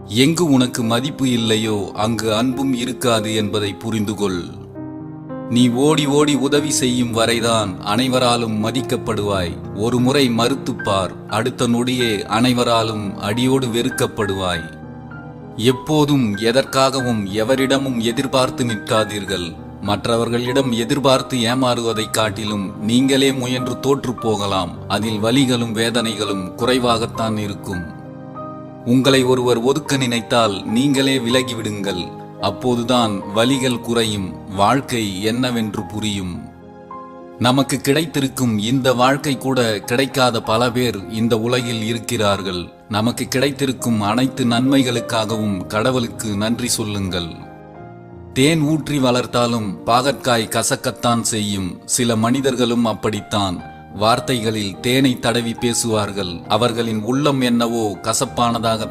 எங்கு உனக்கு மதிப்பு இல்லையோ அங்கு அன்பும் இருக்காது என்பதை புரிந்துகொள். நீ ஓடி ஓடி உதவி செய்யும் வரைதான் அனைவராலும் மதிக்கப்படுவாய். ஒரு முறை மறுத்துப்பார், அடுத்த நொடியே அனைவராலும் அடியோடு வெறுக்கப்படுவாய். எப்போதும் எதற்காகவும் எவரிடமும் எதிர்பார்த்து நிற்காதீர்கள். மற்றவர்களிடம் எதிர்பார்த்து ஏமாறுவதைக் காட்டிலும் நீங்களே முயன்று தோற்று போகலாம். அதில் வலிகளும் வேதனைகளும் குறைவாகத்தான் இருக்கும். உங்களை ஒருவர் ஒதுக்க நினைத்தால் நீங்களே விலகிவிடுங்கள். அப்போதுதான் வலிகள் குறையும், வாழ்க்கை என்னவென்று புரியும். நமக்கு கிடைத்திருக்கும் இந்த வாழ்க்கை கூட கிடைக்காத பல பேர் இந்த உலகில் இருக்கிறார்கள். நமக்கு கிடைத்திருக்கும் அனைத்து நன்மைகளுக்காகவும் கடவுளுக்கு நன்றி சொல்லுங்கள். தேன் ஊற்றி வளர்த்தாலும் பாகற்காய் கசக்கத்தான் செய்யும். சில மனிதர்களும் அப்படித்தான். வார்த்தைகளில் தேனை தடவி பேசுவார்கள். அவர்களின் உள்ளம் என்னவோ கசப்பானதாக